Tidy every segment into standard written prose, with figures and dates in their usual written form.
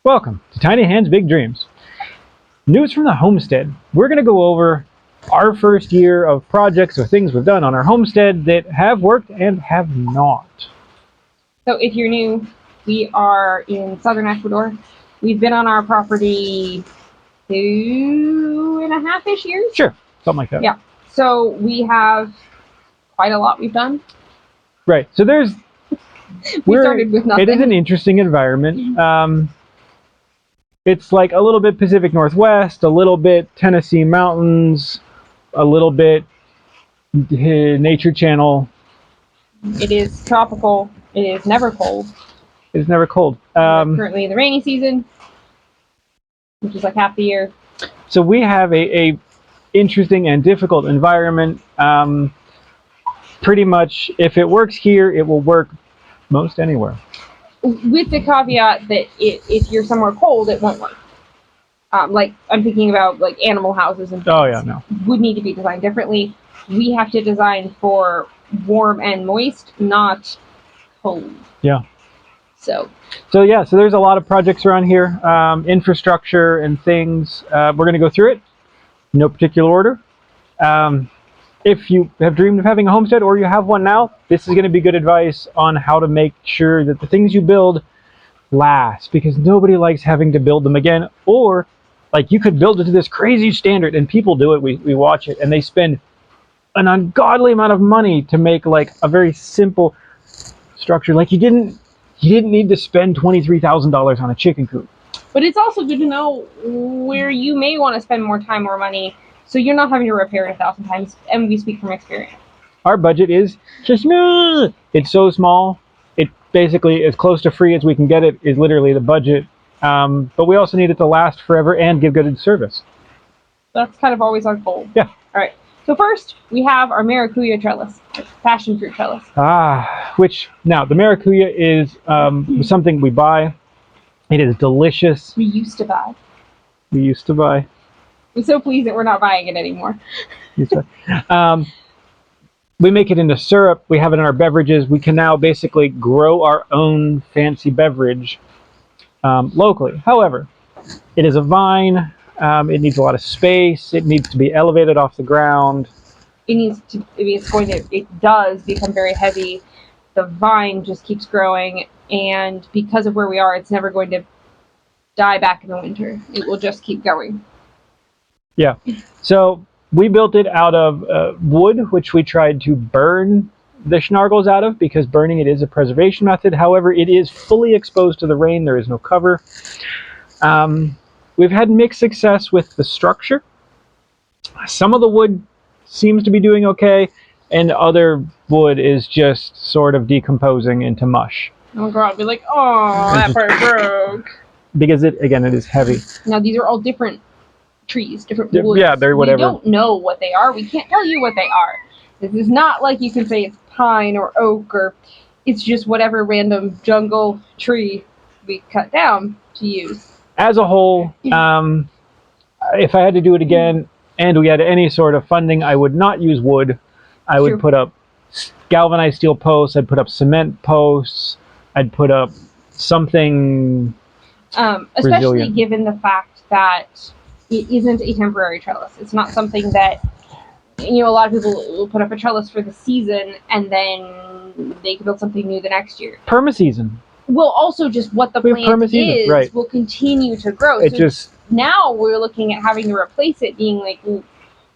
Welcome to Tiny Hands Big Dreams. News from the Homestead. We're going to go over our first year of projects or things we've done on our homestead that have worked and have not. So if you're new, we are in southern Ecuador. We've been on our property 2.5-ish years? Sure, something like that. Yeah. So we have quite a lot we've done. Right, so we started with nothing. It is an interesting environment. It's like a little bit Pacific Northwest, a little bit Tennessee mountains, a little bit Nature Channel. It is tropical. It is never cold. It is never cold. Currently in the rainy season, which is like half the year. So we have a interesting and difficult environment. Pretty much, if it works here, it will work most anywhere. With the caveat that if you're somewhere cold, it won't work. Like I'm thinking about like animal houses and things. Oh yeah, no. Would need to be designed differently. We have to design for warm and moist, not cold. Yeah. So there's a lot of projects around here, infrastructure and things. We're going to go through it, no particular order. If you have dreamed of having a homestead or you have one now, this is going to be good advice on how to make sure that the things you build last, because nobody likes having to build them again. Or like you could build it to this crazy standard, and people do it, we watch it, and they spend an ungodly amount of money to make like a very simple structure. Like you didn't need to spend $23,000 on a chicken coop. But it's also good to know where you may want to spend more time or money, so you're not having to repair it 1,000 times, and we speak from experience. Our budget is just, it's so small. It basically, as close to free as we can get it, is literally the budget. But we also need it to last forever and give good service. That's kind of always our goal. Yeah. All right. So first, we have our Maracuya trellis, passion fruit trellis. Which, now, the Maracuya is something we buy. It is delicious. We used to buy. I'm so pleased that we're not buying it anymore. We make it into syrup. We have it in our beverages. We can now basically grow our own fancy beverage locally. However, it is a vine. It needs a lot of space. It needs to be elevated off the ground. It does become very heavy. The vine just keeps growing, and because of where we are, it's never going to die back in the winter. It will just keep going. Yeah. So we built it out of wood, which we tried to burn the schnargles out of, because burning it is a preservation method. However, it is fully exposed to the rain. There is no cover. We've had mixed success with the structure. Some of the wood seems to be doing okay, and other wood is just sort of decomposing into mush. Oh God, I'll be like, oh, that part broke. Because it is heavy. Now these are all different trees, different woods. Yeah, they're whatever. We don't know what they are. We can't tell you what they are. This is not like you can say it's pine or oak, or it's just whatever random jungle tree we cut down to use. As a whole, if I had to do it again and we had any sort of funding, I would not use wood. I would put up galvanized steel posts. I'd put up cement posts. I'd put up something especially resilient. Given the fact that it isn't a temporary trellis. It's not something that, a lot of people will put up a trellis for the season and then they can build something new the next year. Permaseason. Well, also just what the plant is right. will continue to grow. Now we're looking at having to replace it, being like, well,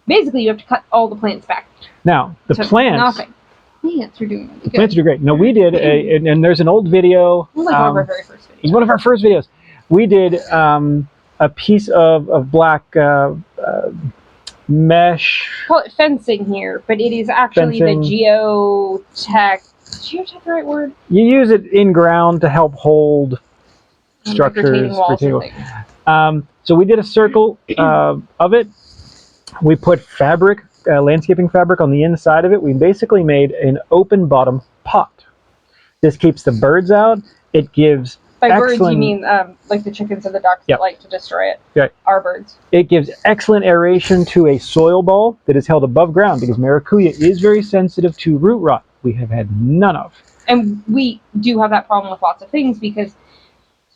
basically you have to cut all the plants back. Now, the plants... Nothing. Plants are doing really good. Plants are great. No, we did, and there's an old video. It was like one of our very first videos. It was one of our first videos. We did a piece of black mesh. Call it fencing here, but it is actually the geotech. Is geotech the right word? You use it in ground to help hold structures. Retaining walls and things. So we did a circle of it. We put fabric, landscaping fabric on the inside of it. We basically made an open bottom pot. This keeps the birds out. It gives By birds, you mean like the chickens and the ducks that like to destroy it? Right. Our birds. It gives excellent aeration to a soil ball that is held above ground, because Maracuya is very sensitive to root rot. We have had none of. And we do have that problem with lots of things, because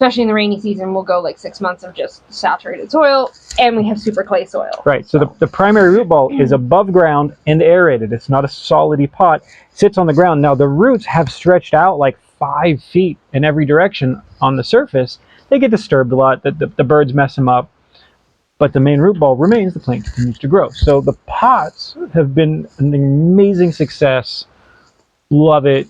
especially in the rainy season, we'll go like 6 months of just saturated soil, and we have super clay soil. Right. So the primary root ball is above ground and aerated. It's not a solidy pot. It sits on the ground. Now the roots have stretched out like 5 feet in every direction on the surface. They get disturbed a lot. The birds mess them up. But the main root ball remains. The plant continues to grow. So the pots have been an amazing success. Love it.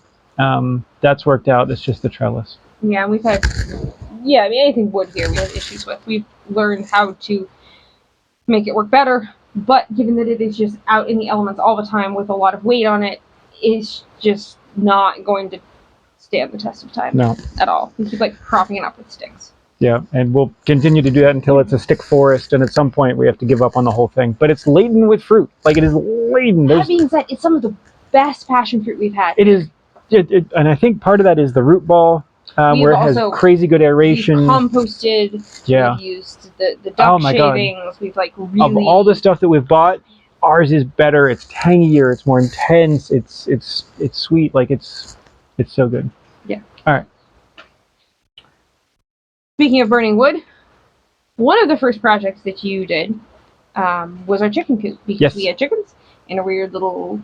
That's worked out. It's just the trellis. Yeah, we've had, I mean, anything wood here we have issues with. We've learned how to make it work better, but given that it is just out in the elements all the time with a lot of weight on it, it's just not going to stand the test of time. No. At all. We keep like propping it up with sticks. Yeah, and we'll continue to do that until it's a stick forest, and at some point we have to give up on the whole thing. But it's laden with fruit. Like, it is laden. That being said, it's some of the best passion fruit we've had. It is, and I think part of that is the root ball. Where it has crazy good aeration. We've composted. Yeah. We've used the duck shavings. God. We've like really. Of all the stuff that we've bought, ours is better. It's tangier. It's more intense. It's sweet. Like it's so good. Yeah. All right. Speaking of burning wood, one of the first projects that you did was our chicken coop because we had chickens in a weird little,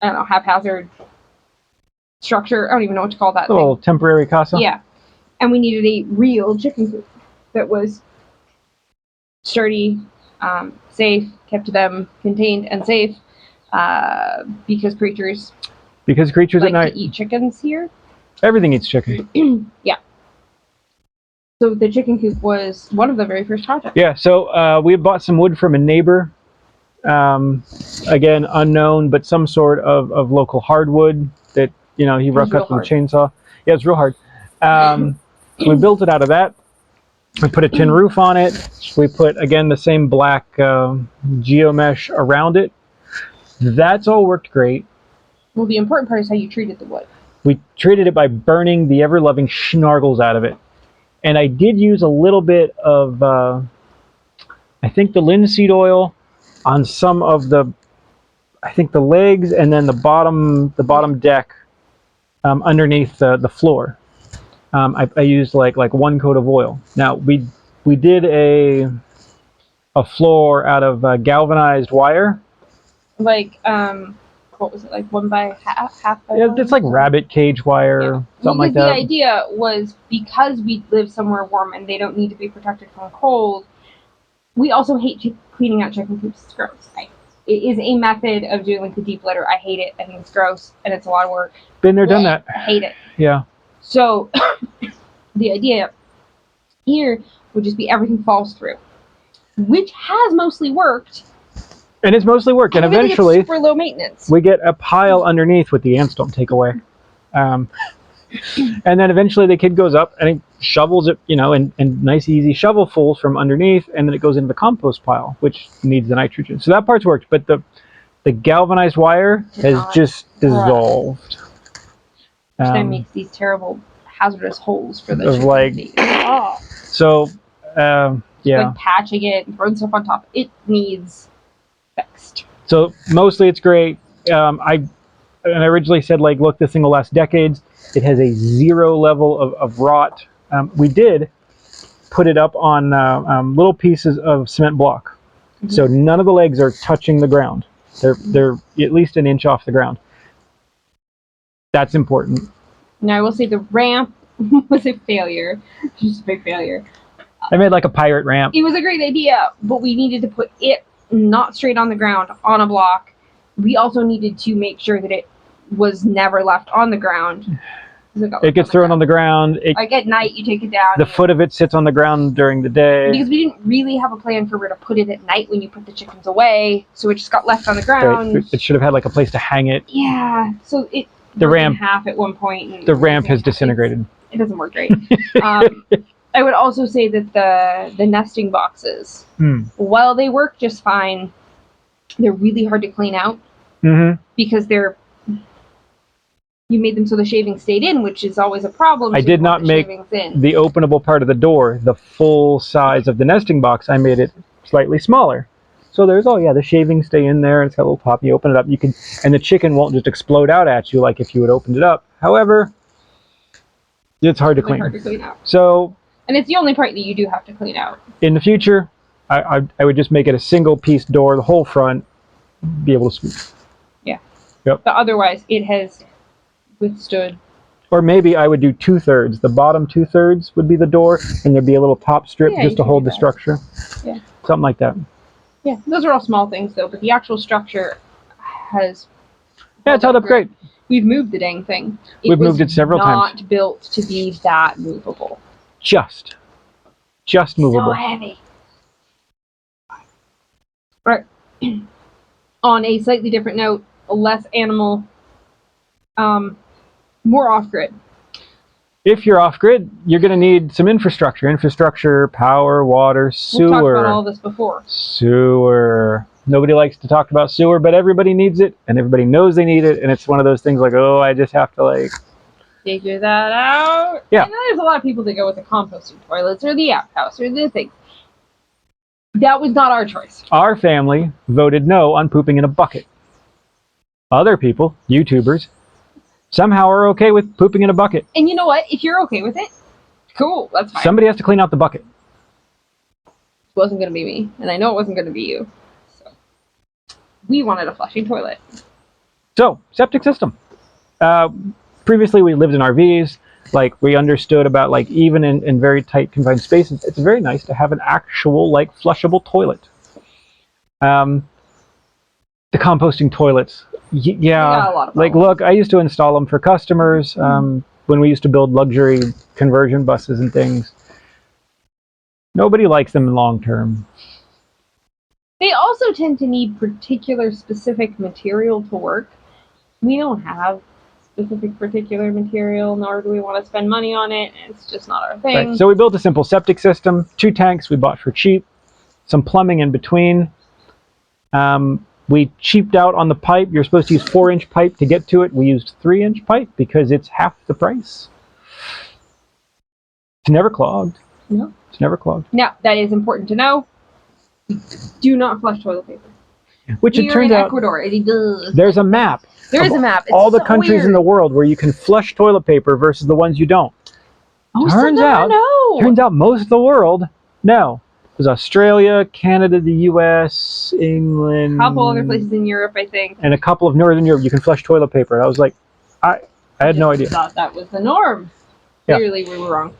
I don't know, haphazard structure. I don't even know what to call that. Little temporary casa. Yeah, and we needed a real chicken coop that was sturdy, safe, kept them contained and safe, because creatures like at night to eat chickens here. Everything eats chicken. Yeah. So the chicken coop was one of the very first projects. Yeah. So we had bought some wood from a neighbor. Again, unknown, but some sort of local hardwood that. You know, he roughed up with a chainsaw. Yeah, it's real hard. We built it out of that. We put a tin roof on it. We put, again, the same black geomesh around it. That's all worked great. Well, the important part is how you treated the wood. We treated it by burning the ever-loving schnorgels out of it. And I did use a little bit of, I think, the linseed oil on some of the, I think, the legs and then the bottom deck. Underneath the floor, I used like one coat of oil. Now we did a floor out of galvanized wire. Like what was it, like 1 by half? By yeah, one? It's like rabbit cage wire, something like that. The idea was because we live somewhere warm and they don't need to be protected from cold. We also hate cleaning out chicken coops. It's gross. It is a method of doing like the deep litter. I hate it. I think it's gross and it's a lot of work. Been there, done that. I hate it. Yeah. So the idea here would just be everything falls through, which has mostly worked. And it's mostly worked. And eventually, it's super low maintenance. We get a pile underneath what the ants don't take away. And then eventually the kid goes up and he shovels it, and nice easy shovelfuls from underneath, and then it goes into the compost pile, which needs the nitrogen. So that part's worked, but the galvanized wire has just dissolved. That makes these terrible hazardous holes for the chicken. So like patching it and throwing stuff on top. It needs fixed. So mostly it's great. I originally said, like, look, this thing will last decades. It has a 0 level of rot. We did put it up on little pieces of cement block. Mm-hmm. So none of the legs are touching the ground. They're at least an inch off the ground. That's important. Now, I will say the ramp was a failure. Just a big failure. I made like a pirate ramp. It was a great idea, but we needed to put it not straight on the ground, on a block. We also needed to make sure that it was never left on the ground. It gets thrown on the ground. Like at night, you take it down. The foot of it sits on the ground during the day. Because we didn't really have a plan for where to put it at night when you put the chickens away, so it just got left on the ground. Right. It should have had like a place to hang it. Yeah, so it the ramp in half at one point. And the ramp has disintegrated. It doesn't work great. I would also say that the nesting boxes, while they work just fine, they're really hard to clean out because you made them so the shavings stayed in, which is always a problem. I did not make the openable part of the door the full size of the nesting box. I made it slightly smaller. So there's, the shavings stay in there, and it's got a little top. You open it up, and the chicken won't just explode out at you like if you had opened it up. However, It's hard to Really clean. hard to clean out. So And it's the only part that you do have to clean out. in the future, I would just make it a single piece door, the whole front, be able to sweep. Yeah. Yep. But otherwise, it has withstood. Or maybe I would do 2/3. The bottom 2/3 would be the door, and there'd be a little top strip Yeah, just you to can hold do the that. structure. Yeah. Something like that. Yeah, those are all small things though, but the actual structure has. Yeah, it's held up great. We've moved the dang thing. We've moved it several times. Not built to be that movable. Just movable. So heavy. Right. On a slightly different note, less animal, more off-grid. If you're off grid, you're going to need some infrastructure, power, water, sewer. We've talked about all this before. Sewer. Nobody likes to talk about sewer, but everybody needs it, and everybody knows they need it, and it's one of those things like, oh, I just have to like figure that out. Yeah. And there's a lot of people that go with the composting toilets or the outhouse or the thing. That was not our choice. Our family voted no on pooping in a bucket. Other people, YouTubers, somehow are okay with pooping in a bucket. And you know what? If you're okay with it, cool, that's fine. Somebody has to clean out the bucket. It wasn't going to be me, and I know it wasn't going to be you. So we wanted a flushing toilet. So, septic system. Previously, we lived in RVs. Like, we understood about, like, even in very tight, confined spaces, it's very nice to have an actual, like, flushable toilet. The composting toilets. Yeah, a lot of like, problems. look, I used to install them for customers when we used to build luxury conversion buses and things. Nobody likes them long term. They also tend to need particular specific material to work. We don't have particular material, nor do we want to spend money on it. It's just not our thing. Right. So we built a simple septic system, 2 tanks we bought for cheap, some plumbing in between. We cheaped out on the pipe. You're supposed to use 4-inch pipe to get to it. We used 3-inch pipe because it's half the price. It's never clogged. No. It's never clogged. Now, that is important to know. Do not flush toilet paper. Which We it are turns in out Ecuador. It does. there's a map. There is of a map. It's all the so countries weird. in the world where you can flush toilet paper versus the ones you don't. Most turns of them out- no. Turns out most of the world, no. There's Australia, Canada, the US, England. A couple other places in Europe, I think. And a couple of Northern Europe, you can flush toilet paper. And I was like, I had no idea. Thought that was the norm. Yeah. Clearly, we were wrong.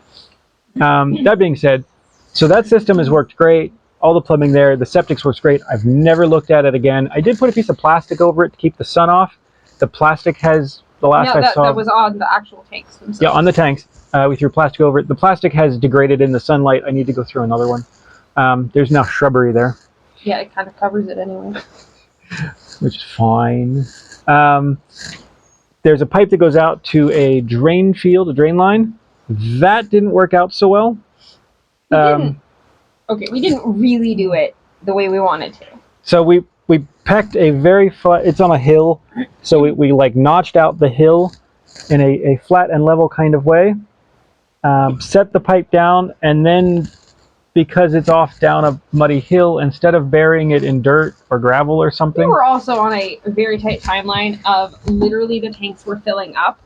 That being said, so that system has worked great. All the plumbing there, the septic works great. I've never looked at it again. I did put a piece of plastic over it to keep the sun off. The plastic has, the last I saw. That was on the actual tanks themselves. Yeah, on the tanks. We threw plastic over it. The plastic has degraded in the sunlight. I need to go through another one. There's now shrubbery there, Yeah, it kind of covers it anyway. which is fine. There's a pipe that goes out to a drain field, a drain line. That didn't work out so well. We didn't. Okay, we didn't really do it the way we wanted to. So we pecked a very flat, it's on a hill, so we like notched out the hill in a flat and level kind of way, set the pipe down, and then because it's off down a muddy hill, instead of burying it in dirt or gravel or We something, were also on a very tight timeline of literally the tanks were filling up.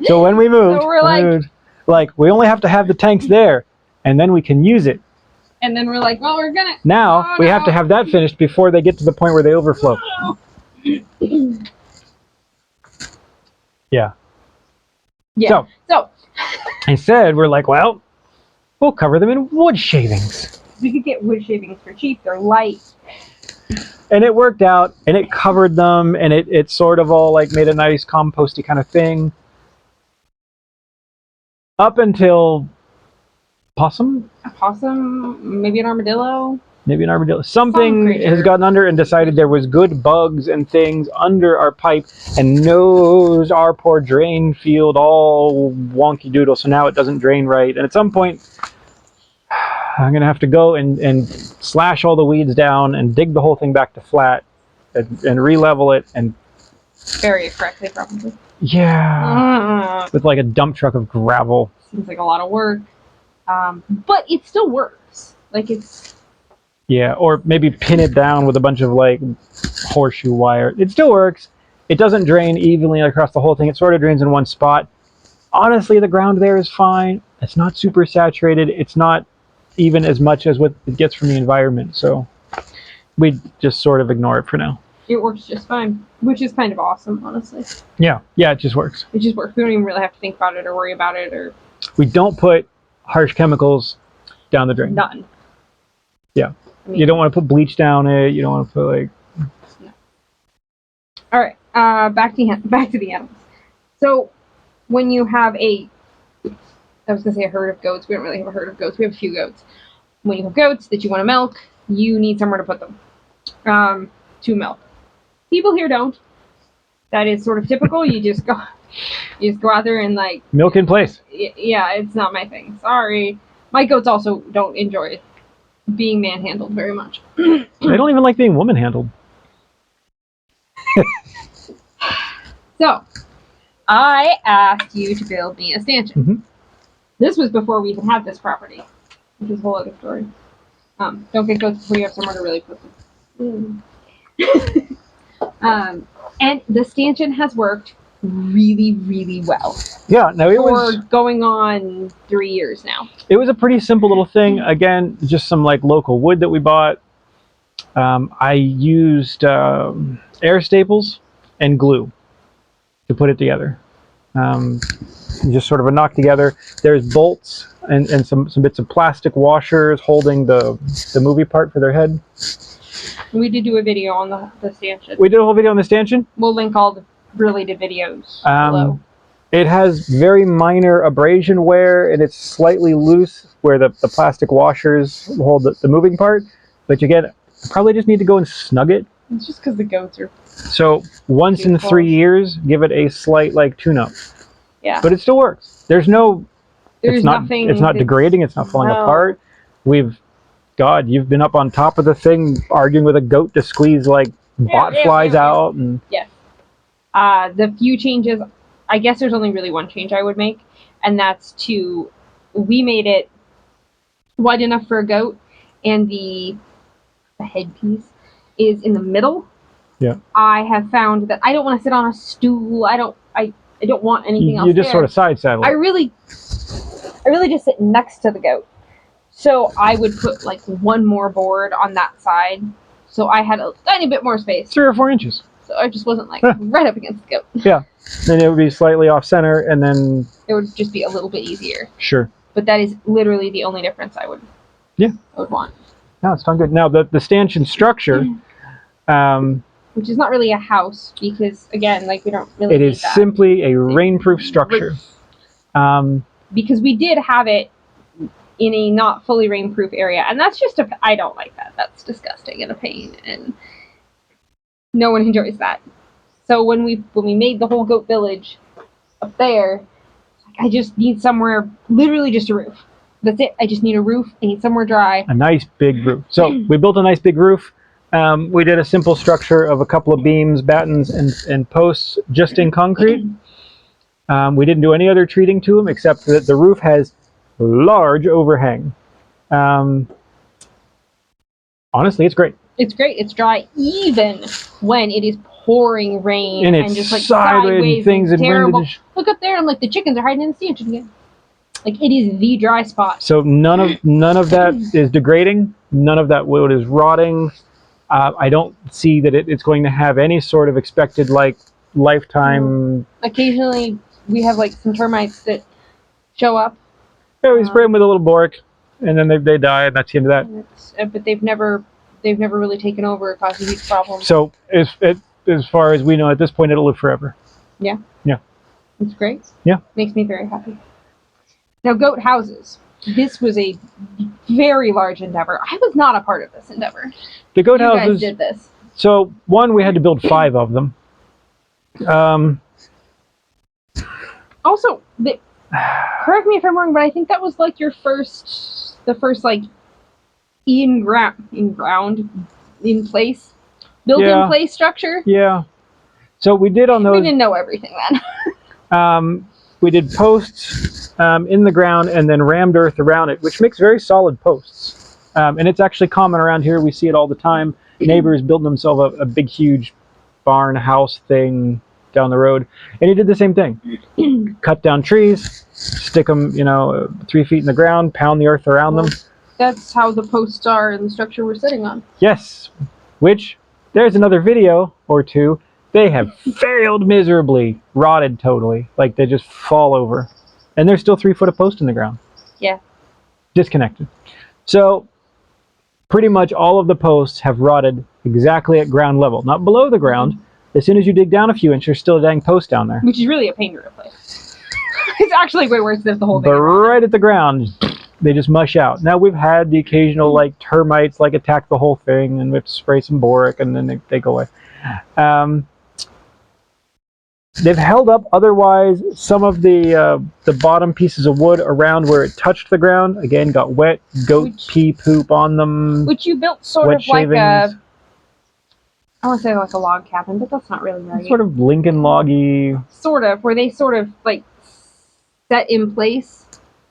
so when we moved, So we're we only have to have the tanks there, and then we can use it. And then we're like, well, we're gonna. Now Oh, we no. have to have that finished before they get to the point where they overflow. Yeah. Yeah. So Instead, we're like, well, we'll cover them in wood shavings. we could get wood shavings for cheap. They're light. And it worked out, and it covered them, and it sort of all like made a nice composty kind of thing. Up until possum, A possum, maybe an armadillo. maybe an armadillo, something creature. has gotten under and decided there was good bugs and things under our pipe, and knows our poor drain field all wonky doodle. So now it doesn't drain right, and at some point, I'm gonna have to go and slash all the weeds down and dig the whole thing back to flat and re-level it and Bury it correctly, probably. yeah, with like a dump truck of gravel. Seems like a lot of work. But it still works. Like it's. Yeah, or maybe pin it down with a bunch of like horseshoe wire. It still works. it doesn't drain evenly across the whole thing. It sort of drains in one spot. Honestly, the ground there is fine. It's not super saturated. It's not even as much as what it gets from the environment. So we just sort of ignore it for now. It works just fine, which is kind of awesome, honestly. Yeah, it just works. It just works. We don't even really have to think about it or worry about it or... We don't put harsh chemicals down the drain. None. Yeah. I mean, You don't want to put bleach down it. You don't want to put like... No. All right, back to the animals. So when you have I was going to say a herd of goats. We don't really have a herd of goats. We have a few goats. When you have goats that you want to milk, you need somewhere to put them to milk. People here don't. That is sort of typical. You just go out there and like milk in place. Yeah, it's not my thing. Sorry. My goats also don't enjoy being manhandled very much. They don't even like being woman handled. So, I asked you to build me a stanchion. Mm-hmm. This was before we even had this property, which is a whole other story. Don't get goats before you have somewhere to really put them. And the stanchion has worked really, really well. Yeah, no, For going on 3 years now. It was a pretty simple little thing. Again, just some like local wood that we bought. I used air staples and glue to put it together. Just sort of a knock together. There's bolts and some bits of plastic washers holding the movie part for their head. We did do a video on the stanchion. We did a whole video on the stanchion. We'll link all the related videos below. It has very minor abrasion wear, and it's slightly loose where the plastic washers hold the moving part. But again, I probably just need to go and snug it. It's just because the goats are... So once in 3 years, give it a slight like tune-up. Yeah. But it still works. There's nothing... It's not degrading. It's not falling apart. God, you've been up on top of the thing arguing with a goat to squeeze like bot flies out. And yeah. The few changes, I guess there's only really one change I would make, and that's we made it wide enough for a goat, and the headpiece is in the middle. Yeah. I have found that I don't want to sit on a stool. I don't want anything else. You just sort of side saddle. I really just sit next to the goat. So I would put like one more board on that side, so I had a tiny bit more space. 3 or 4 inches. So I just wasn't like right up against the goat. Yeah. Then it would be slightly off center, and then it would just be a little bit easier. Sure. But that is literally the only difference I would want. No, it's done good. Now the stanchion structure, which is not really a house because again, like we don't really. It is simply a rainproof structure. Because we did have it in a not fully rainproof area, and that's just I don't like that. That's disgusting and a pain, and no one enjoys that. So when we made the whole goat village up there, I just need somewhere, literally just a roof. That's it. I just need a roof. I need somewhere dry. A nice big roof. So we built a nice big roof. We did a simple structure of a couple of beams, battens, and posts just in concrete. We didn't do any other treating to them except that the roof has large overhang. Honestly, it's great. It's great. It's dry even when it is pouring rain and it's just like sideways things and terrible. Look up there, I'm like the chickens are hiding in the stanchion again. Like it is the dry spot. So none of that is degrading. None of that wood is rotting. I don't see that it's going to have any sort of expected like lifetime. Occasionally we have like some termites that show up. Yeah, we spray them with a little Boric, and then they die, and that's the end of that. But they've never really taken over or caused a huge problem. So as far as we know at this point, it'll live forever. Yeah. Yeah. It's great. Yeah. Makes me very happy. Now, goat houses. This was a very large endeavor. I was not a part of this endeavor. The goat houses. You guys did this. So one, we had to build 5 of them. Also, correct me if I'm wrong, but I think that was like the first like in place, built in place structure. Yeah. So we did on those. We didn't know everything then. We did posts in the ground and then rammed earth around it, which makes very solid posts. And it's actually common around here. We see it all the time. Neighbors building themselves a big, huge barn house thing down the road, and he did the same thing. Cut down trees, stick them, 3 feet in the ground, pound the earth around them. That's how the posts are in the structure we're sitting on. Yes, which there's another video or two. They have failed miserably, rotted totally, like they just fall over, and there's still 3 foot of post in the ground. Yeah. Disconnected. So pretty much all of the posts have rotted exactly at ground level, not below the ground. As soon as you dig down a few inches, there's still a dang post down there. Which is really a pain to replace. It's actually way worse than if the whole thing. But right at the ground, they just mush out. Now we've had the occasional like termites like attack the whole thing, and we have to spray some Boric, and then they go away. They've held up. Otherwise, some of the bottom pieces of wood around where it touched the ground again got wet. Goat pee poop on them. Which you built sort wet of like shavings. I want to say like a log cabin, but that's not really right. Sort of Lincoln loggy. Sort of, where they sort of like set in place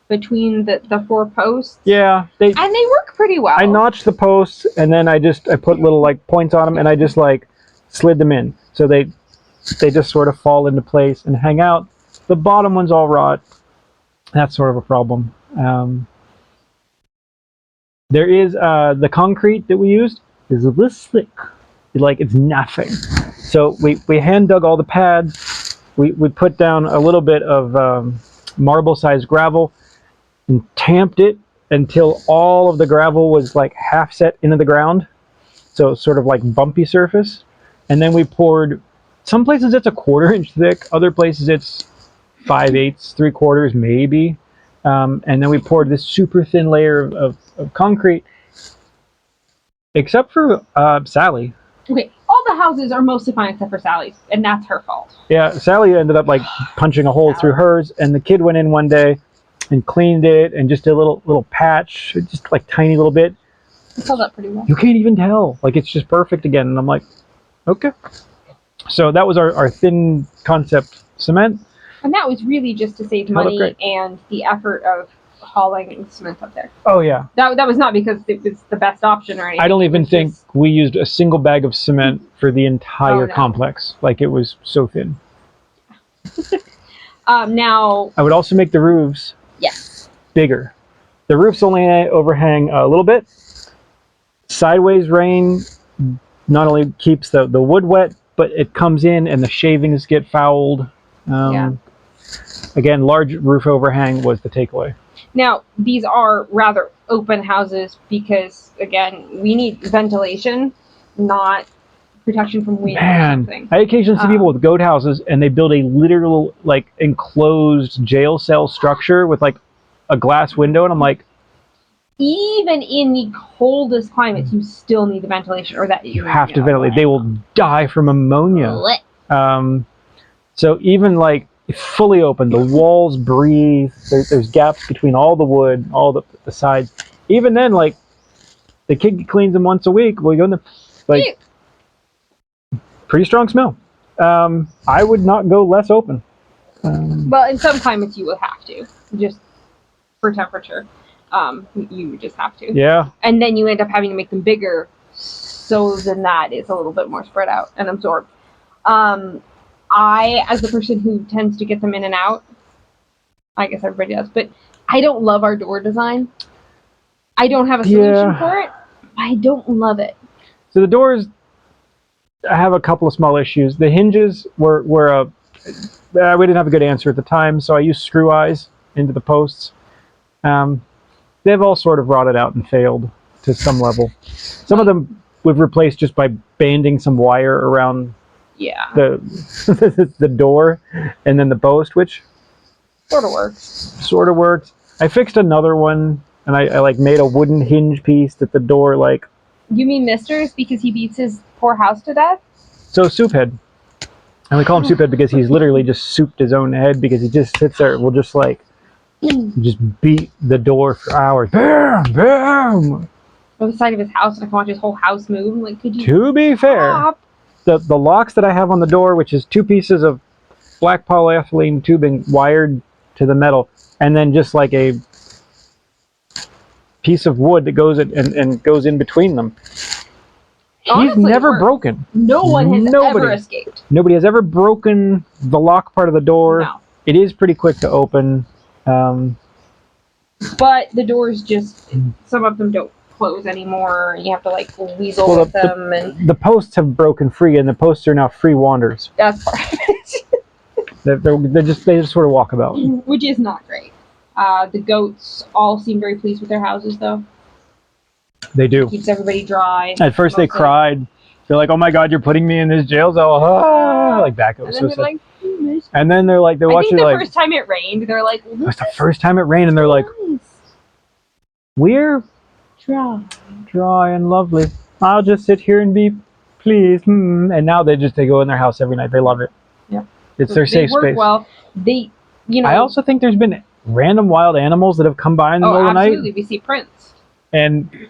between the 4 posts. Yeah, and they work pretty well. I notched the posts, and then I put little like points on them, and I just like slid them in, so they just sort of fall into place and hang out. The bottom ones all rot. That's sort of a problem. There is the concrete that we used is this thick. Like it's nothing. So we hand dug all the pads. We put down a little bit of marble-sized gravel and tamped it until all of the gravel was like half set into the ground. So sort of like bumpy surface. And then we poured, some places it's a 1/4 inch thick, other places it's 5/8, 3/4 maybe. And then we poured this super thin layer of concrete, except for Sally. Okay, all the houses are mostly fine except for Sally's, and that's her fault. Yeah, Sally ended up like punching a hole through hers, and the kid went in one day and cleaned it and just a little patch, just like tiny little bit. It held up pretty well. You can't even tell. Like it's just perfect again. And I'm like, okay. So that was our thin concept cement. And that was really just to save money and the effort of hauling cement up there. Oh yeah. That was not because it was the best option or anything. I don't even think we used a single bag of cement for the entire complex. Like it was so thin. Now I would also make the roofs bigger. The roofs only overhang a little bit. Sideways rain not only keeps the wood wet, but it comes in and the shavings get fouled. Again, large roof overhang was the takeaway. Now, these are rather open houses because, again, we need ventilation, not protection from wind or something. I occasionally see people with goat houses, and they build a literal, like, enclosed jail cell structure with, like, a glass window, and I'm like... Even in the coldest climates, you still need the ventilation, or that you have to ventilate. They will die from ammonia. So even, like, fully open, the walls breathe, there's gaps between all the wood, all the sides. Even then, like, the kid cleans them once a week. We go in the, like, pretty strong smell. I would not go less open. Well, in some climates you will have to, just for temperature. You just have to. Yeah. And then you end up having to make them bigger, so then that is a little bit more spread out and absorbed. I, as the person who tends to get them in and out, I guess everybody does, but I don't love our door design. I don't have a solution for it. I don't love it. So the doors, I have a couple of small issues. The hinges were we didn't have a good answer at the time, so I used screw eyes into the posts. They've all sort of rotted out and failed to some level. Some of them we've replaced just by banding some wire around the door and then the post, which sort of works. I fixed another one, and I like made a wooden hinge piece that the door like. You mean Mister's because he beats his poor house to death? So Soup Head, and we call him Soup Head because he's literally just souped his own head because he just sits there and will just like just beat the door for hours. Bam, bam. On the side of his house, and I can watch his whole house move. I'm like, could you? To be fair. The locks that I have on the door, which is 2 pieces of black polyethylene tubing wired to the metal, and then just like a piece of wood that goes and goes in between them. He's Honestly, it never works. broken. No one has Nobody. ever escaped. Nobody has ever broken the lock part of the door. No. It is pretty quick to open. But the doors just, some of them don't close anymore, and you have to like weasel Well, with them, and the posts have broken free, and the posts are now free wanders. that's part of it. They just sort of walk about. Which is not great. The goats all seem very pleased with their houses, though. They do. Keeps everybody dry. At first, they cried. They're like, "Oh my God, you're putting me in this jail cell!" Like back up. And then they're like, and then they're like, they watch it like. First time it rained, they're like, well, It's the first time it rained, and they're like, "We're dry and lovely. I'll just sit here and be pleased." And now they go in their house every night. They love it. Yeah. It's their safe space. Well, I also think there's been random wild animals that have come by in the middle of the night. Absolutely. We see prints. And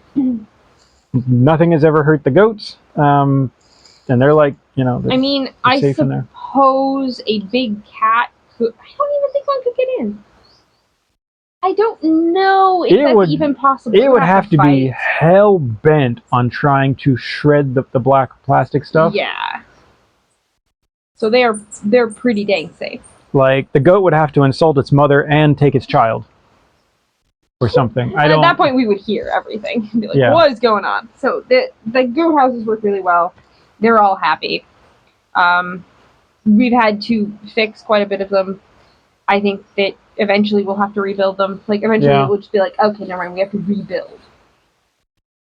nothing has ever hurt the goats. And they're like, I safe in there. suppose a big cat could. I don't even think one could get in. I don't know if that's even possible. It would have to be hell bent on trying to shred the black plastic stuff. Yeah. So they're pretty dang safe. Like the goat would have to insult its mother and take its child, or something. At that point, we would hear everything and be like, Yeah. "What is going on?" So the goat houses work really well. They're all happy. We've had to fix quite a bit of them. I think that eventually we'll have to rebuild them. Like eventually we'll just be like, "Okay, never mind. We have to rebuild,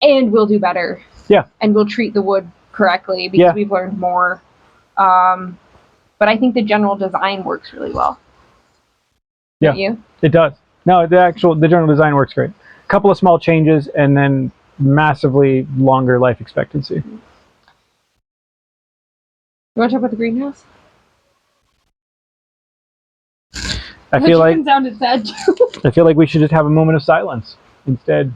and we'll do better." Yeah. And we'll treat the wood correctly because we've learned more. But I think the general design works really well. Yeah, Don't you? It does. No, the general design works great. A couple of small changes, and then massively longer life expectancy. You want to talk about the greenhouse? I feel like sounded sad too. I feel like we should just have a moment of silence instead.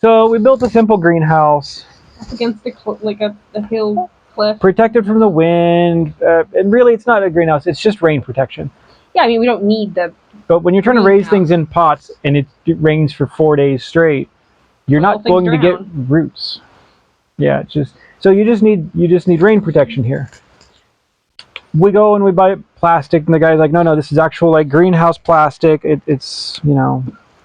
So we built a simple greenhouse. Up against the hill cliff. Protected from the wind, and really it's not a greenhouse, it's just rain protection. Yeah, I mean, we don't need the... But when you're trying to raise things in pots and it rains for 4 days straight, you're not going to get roots. Yeah, so you just need rain protection here. We go and we buy plastic, and the guy's like, no, this is actual like greenhouse plastic. It's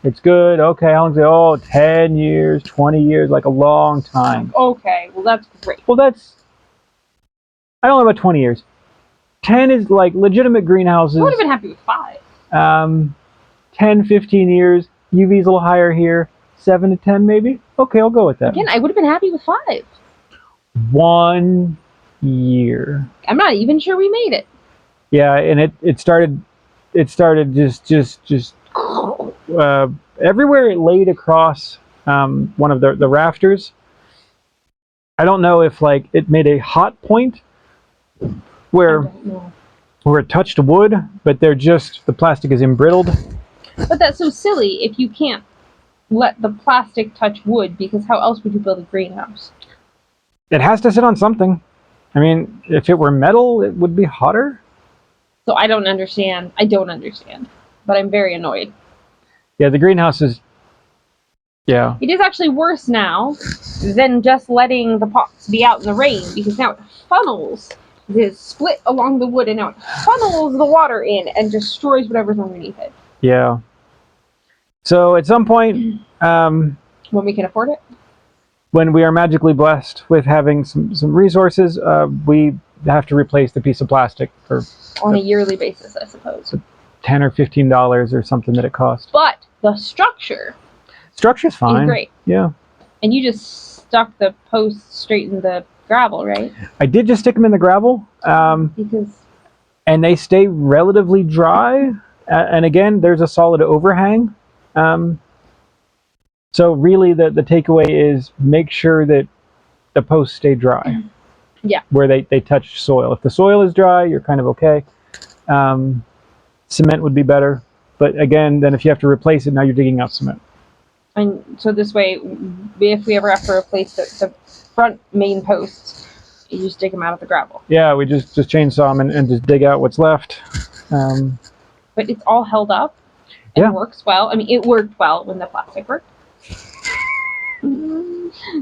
it's good. Okay, how long is it? Oh, 10 years, 20 years, like a long time. Okay, well that's great. Well, I don't know about 20 years. 10 is like legitimate greenhouses. I would have been happy with 5. 10, 15 years. UV's a little higher here. 7 to 10 maybe. Okay, I'll go with that. Again, I would have been happy with 5. 1 year. I'm not even sure we made it. Yeah, and it started just everywhere it laid across one of the rafters. I don't know if like it made a hot point where it touched wood, but the plastic is embrittled. But that's so silly if you can't let the plastic touch wood, because how else would you build a greenhouse? It has to sit on something. I mean, if it were metal, it would be hotter. So I don't understand, but I'm very annoyed. Yeah, the greenhouse is... Yeah. It is actually worse now than just letting the pots be out in the rain, because now it funnels. It is split along the wood, and now it funnels the water in and destroys whatever's underneath it. Yeah. So at some point... when we can afford it? When we are magically blessed with having some resources, we have to replace the piece of plastic for... On a yearly basis, I suppose. $10 or $15 or something that it costs. But the structure's fine. Is great. Yeah. And you just stuck the posts straight in the gravel, right? I did just stick them in the gravel. Because... And they stay relatively dry. And again, there's a solid overhang. So really the takeaway is make sure that the posts stay dry. Yeah. Where they touch soil. If the soil is dry, you're kind of okay. Cement would be better. But again, then if you have to replace it, now you're digging out cement. And so this way, if we ever have to replace the front main posts, you just dig them out of the gravel. Yeah, we just chainsaw them and just dig out what's left. But it's all held up and works well. I mean, it worked well when the plastic worked.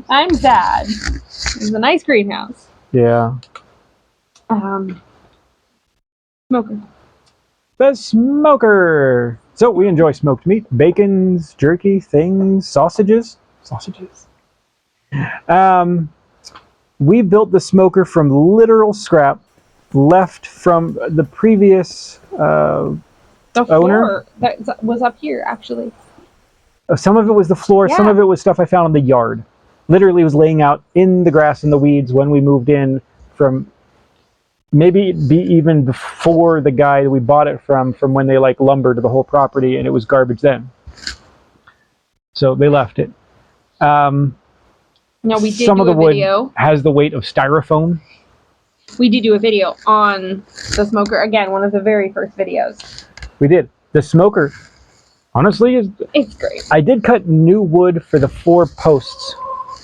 I'm sad. It's a nice greenhouse. Yeah. Smoker. The smoker. So we enjoy smoked meat, bacons, jerky, things, sausages. We built the smoker from literal scrap left from the previous The owner. floor that was up here, actually. Some of it was the floor, some Yeah. of it was stuff I found in the yard. Literally was laying out in the grass and the weeds when we moved in from maybe even before the guy that we bought it from when they like lumbered the whole property and it was garbage then. So they left it. No, we did Some do of the a wood video. has the weight of styrofoam. We did do a video on the smoker. Again, one of the very first videos. We did. The smoker, honestly, It's great. I did cut new wood for the 4 posts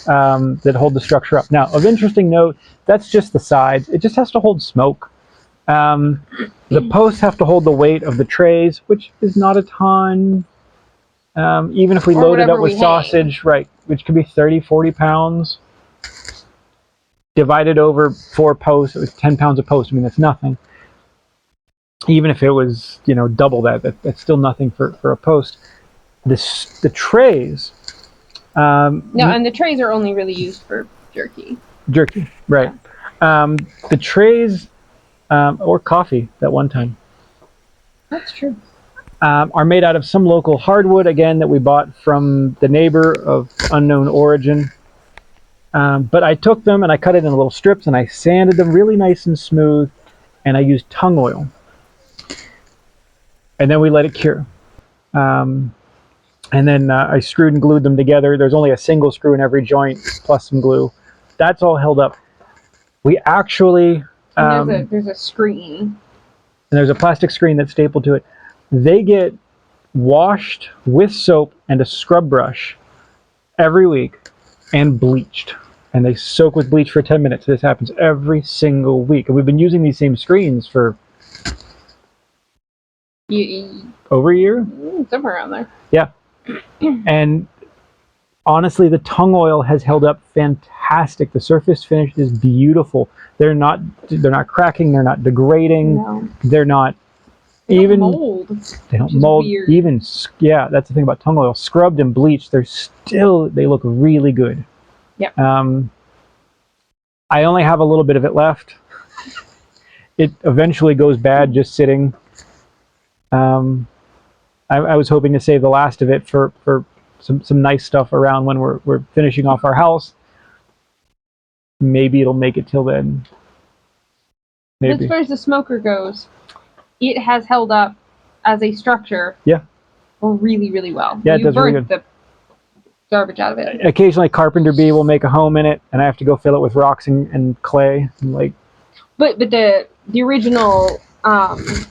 that hold the structure up. Now, of interesting note, that's just the sides. It just has to hold smoke. The posts have to hold the weight of the trays, which is not a ton. Even if we Or load it whatever up with we sausage, right, which could be 30, 40 pounds. Divided over 4 posts, it was 10 pounds a post. I mean, that's nothing. Even if it was, double that's still nothing for a post. The trays. No, and the trays are only really used for jerky. Jerky, right. The trays, or coffee that one time, That's true. are made out of some local hardwood, again, that we bought from the neighbor of unknown origin. But I took them and I cut it in little strips and I sanded them really nice and smooth, and I used tung oil. And then we let it cure. And then I screwed and glued them together. There's only a single screw in every joint, plus some glue. That's all held up. We actually... And there's a screen. And there's a plastic screen that's stapled to it. They get washed with soap and a scrub brush every week and bleached. And they soak with bleach for 10 minutes. This happens every single week. And we've been using these same screens for over a year? Somewhere around there. Yeah. And honestly, the tung oil has held up fantastic. The surface finish is beautiful. They're not cracking. They're not degrading. No. They're not They even don't mold. They don't mold. Weird. Even that's the thing about tung oil. Scrubbed and bleached, they look really good. Yep. I only have a little bit of it left. It eventually goes bad just sitting. I was hoping to save the last of it for some nice stuff around when we're finishing off our house. Maybe it'll make it till then. Maybe. As far as the smoker goes, it has held up as a structure. Yeah. Really, really well. Yeah, it you does really burnt good. the garbage out of it. Occasionally, carpenter bee will make a home in it, and I have to go fill it with rocks and clay. And But the original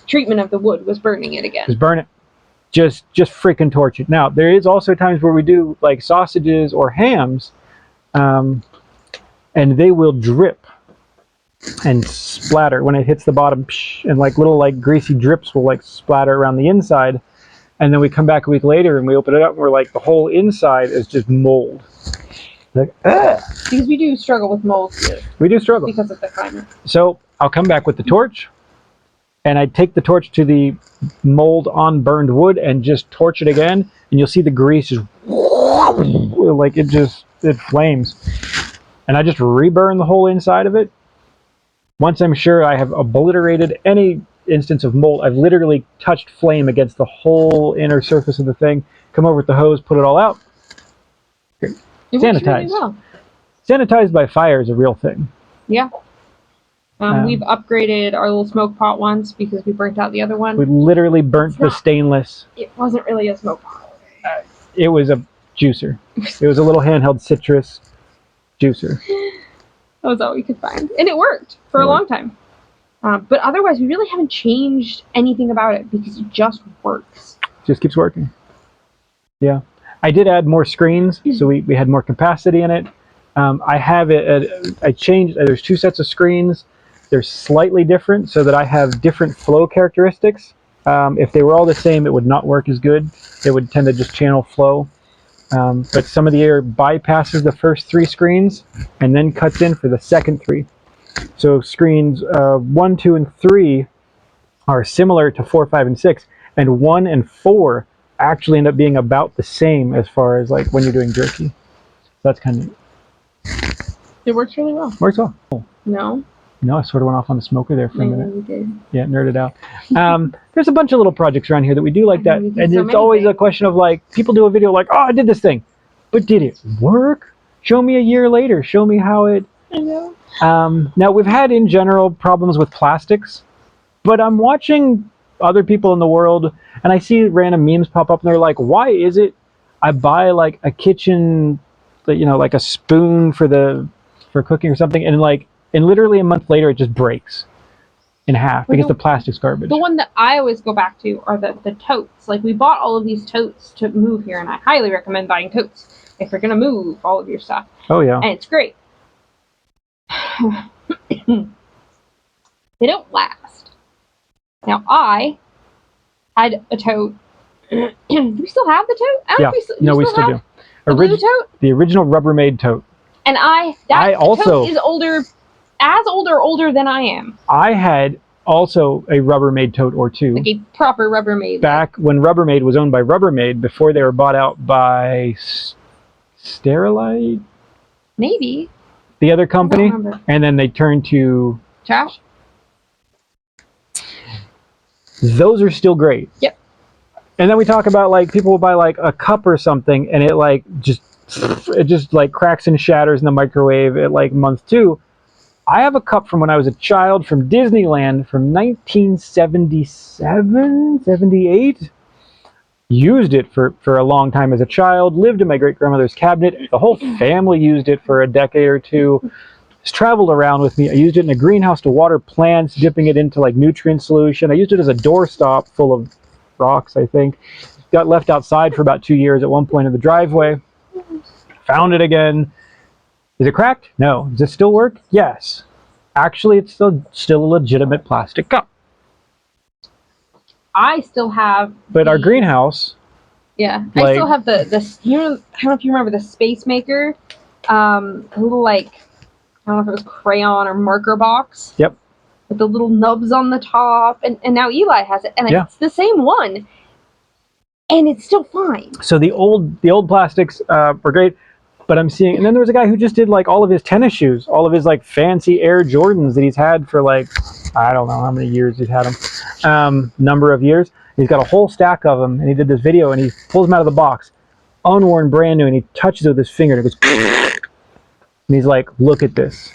treatment of the wood was burning it again. just burn it. Just freaking torch it. Now, there is also times where we do like sausages or hams, and they will drip and splatter when it hits the bottom, and like little greasy drips will like splatter around the inside. And then we come back a week later and we open it up and we're like, the whole inside is just mold. Like, ugh. Because we do struggle with mold here We do struggle. because of the climate. So I'll come back with the torch, and I take the torch to the mold on burned wood and just torch it again, and you'll see the grease just like it flames. And I just reburn the whole inside of it. Once I'm sure I have obliterated any instance of mold, I've literally touched flame against the whole inner surface of the thing, come over with the hose, put it all out. It works Sanitized. really well. Sanitized by fire is a real thing. Yeah. We've upgraded our little smoke pot once because we burnt out the other one. We literally burnt the stainless. It wasn't really a smoke pot. It was a juicer. It was a little handheld citrus juicer. That was all we could find. And it worked for a long time. But otherwise, we really haven't changed anything about it because it just works. Just keeps working. Yeah. I did add more screens, so we had more capacity in it. I have it, I changed, there's 2 sets of screens. They're slightly different so that I have different flow characteristics. If they were all the same, it would not work as good. It would tend to just channel flow. But some of the air bypasses the first 3 screens and then cuts in for the second 3. So screens 1, 2, and 3 are similar to 4, 5, and 6, and 1 and 4 actually end up being about the same as far as like when you're doing jerky. That's kind of neat. It works really well. Works well. No? No, I sort of went off on the smoker there for a minute. You did. Yeah, nerded out. There's a bunch of little projects around here that we do like that, and so it's always things. a question of like, people do a video like, oh, I did this thing, but did it work? Show me a year later. Show me how it... I know. Now, we've had in general problems with plastics, but I'm watching other people in the world, and I see random memes pop up, and they're like, why is it I buy like a kitchen, like a spoon for cooking or something, and literally a month later it just breaks in half because the plastic's garbage. The one that I always go back to are the totes. Like, we bought all of these totes to move here, and I highly recommend buying totes if you're going to move all of your stuff. Oh, yeah. And it's great. They don't last. Now, I had a tote. Do we still have the tote? Yeah. No, we still do. The blue tote? The original Rubbermaid tote. And that tote is older than I am. I had also a Rubbermaid tote or two. Like a proper Rubbermaid. Back when Rubbermaid was owned by Rubbermaid, before they were bought out by Sterilite? Maybe. The other company. I don't remember. And then they turned to... Trash? Those are still great. Yep. And then we talk about like people will buy like a cup or something, and it just like cracks and shatters in the microwave at like month 2. I have a cup from when I was a child from Disneyland from 1977, 78. Used it for a long time as a child, lived in my great-grandmother's cabinet. The whole family used it for a decade or two. It's traveled around with me. I used it in a greenhouse to water plants, dipping it into like nutrient solution. I used it as a doorstop full of rocks, I think. Got left outside for about 2 years at one point in the driveway. Found it again. Is it cracked? No. Does it still work? Yes. Actually, it's still a legitimate plastic cup. I still have... But our greenhouse... Yeah. I still have the I don't know if you remember the Space Maker. A little like... I don't know if it was crayon or marker box. Yep. With the little nubs on the top. And now Eli has it. And it's the same one. And it's still fine. So the old plastics were great. But I'm seeing... And then there was a guy who just did like all of his tennis shoes. All of his like fancy Air Jordans that he's had for like... I don't know how many years he's had them. Number of years. He's got a whole stack of them. And he did this video and he pulls them out of the box. Unworn, brand new. And he touches it with his finger and it goes... And he's like, look at this.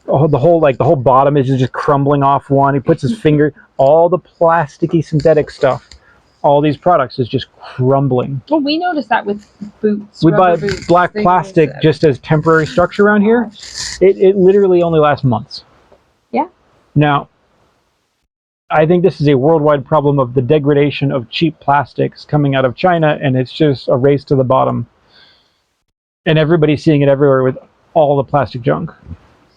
Oh, the whole bottom is just crumbling off one. He puts his finger, all the plasticky synthetic stuff, all these products is just crumbling. Well, we noticed that with boots. We buy black plastic just as temporary structure around here. It literally only lasts months. Yeah. Now, I think this is a worldwide problem of the degradation of cheap plastics coming out of China, and it's just a race to the bottom. And everybody's seeing it everywhere with all the plastic junk.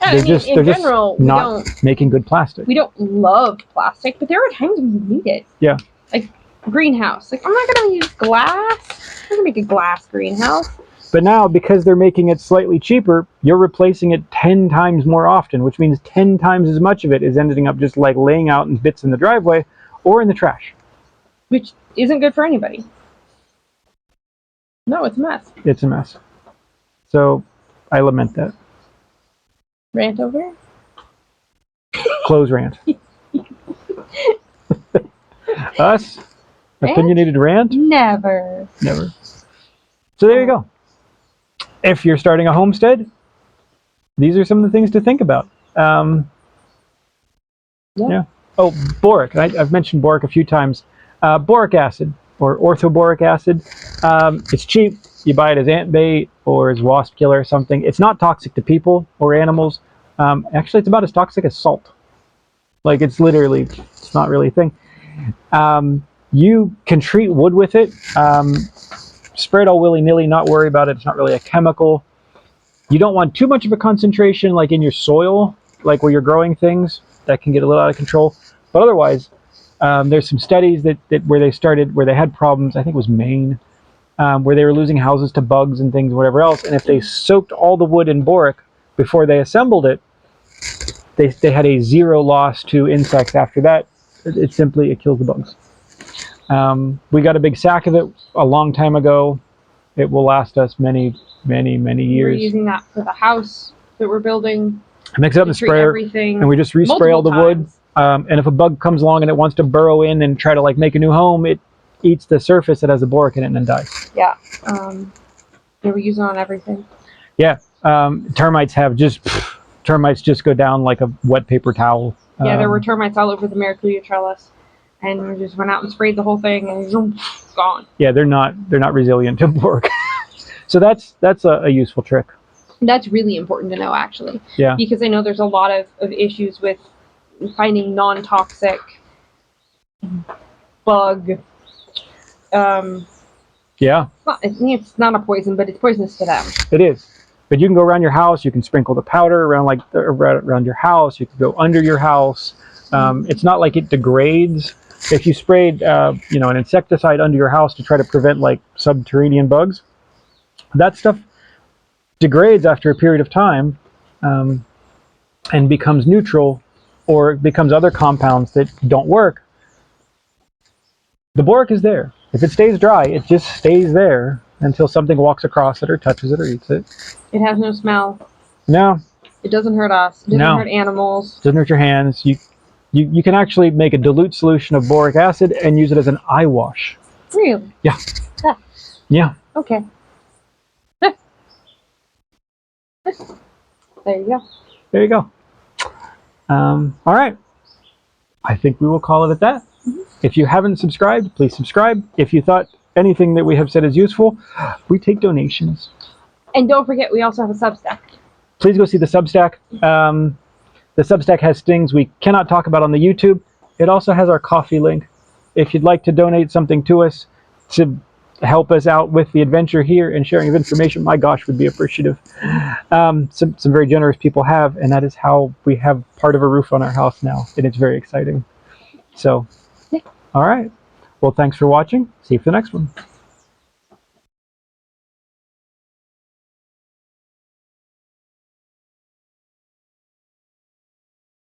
Yeah, they're in general, just not making good plastic. We don't love plastic, but there are times when you need it. Yeah. Like greenhouse. Like, I'm not going to use glass. I'm going to make a glass greenhouse. But now, because they're making it slightly cheaper, you're replacing it 10 times more often, which means 10 times as much of it is ending up just like laying out in bits in the driveway or in the trash. Which isn't good for anybody. No, it's a mess. It's a mess. So, I lament that. Rant over? Close rant. Us? Rant? Opinionated rant? Never. Never. So there you go. If you're starting a homestead, these are some of the things to think about. Yeah. Oh, boric. I've mentioned boric a few times. Boric acid, or orthoboric acid. It's cheap. You buy it as ant bait or as wasp killer or something. It's not toxic to people or animals. Actually, it's about as toxic as salt. Like, it's not really a thing. You can treat wood with it. Spray it all willy-nilly, not worry about it. It's not really a chemical. You don't want too much of a concentration like in your soil, like where you're growing things. That can get a little out of control. But otherwise, there's some studies where they had problems. I think it was Maine, where they were losing houses to bugs and things, whatever else. And if they soaked all the wood in boric before they assembled it, they had a 0 loss to insects after that. It kills the bugs. We got a big sack of it a long time ago. It will last us many years. We're using that for the house that we're building. Mix it up in the sprayer, and we just respray all the wood. And if a bug comes along and it wants to burrow in and try to like make a new home, it eats the surface that has the boric in it and then dies. Yeah. We use it on everything. Yeah. Termites just go down like a wet paper towel. Yeah, there were termites all over the Maracuya trellis, and we just went out and sprayed the whole thing, and zoom, gone. Yeah, they're not resilient to boric. So that's a useful trick. That's really important to know, actually. Yeah. Because I know there's a lot of issues with finding non-toxic bug. Yeah. It's not a poison, but it's poisonous to them. It is. But you can go around your house. You can sprinkle the powder around your house. You can go under your house. It's not like it degrades. If you sprayed, an insecticide under your house to try to prevent like subterranean bugs, that stuff degrades after a period of time, and becomes neutral, or it becomes other compounds that don't work. The boric is there. If it stays dry, it just stays there until something walks across it or touches it or eats it. It has no smell. No. It doesn't hurt us. It doesn't hurt animals. Doesn't hurt your hands. You can actually make a dilute solution of boric acid and use it as an eye wash. Really? Yeah. Yeah. Yeah. Okay. There you go. There you go. All right. I think we will call it at that. Mm-hmm. If you haven't subscribed, please subscribe. If you thought anything that we have said is useful, we take donations. And don't forget, we also have a Substack. Please go see the Substack. The Substack has things we cannot talk about on the YouTube. It also has our coffee link. If you'd like to donate something to us to help us out with the adventure here and sharing of information, my gosh, would be appreciative. Some very generous people have, and that is how we have part of a roof on our house now, and it's very exciting. So, all right. Well, thanks for watching. See you for the next one.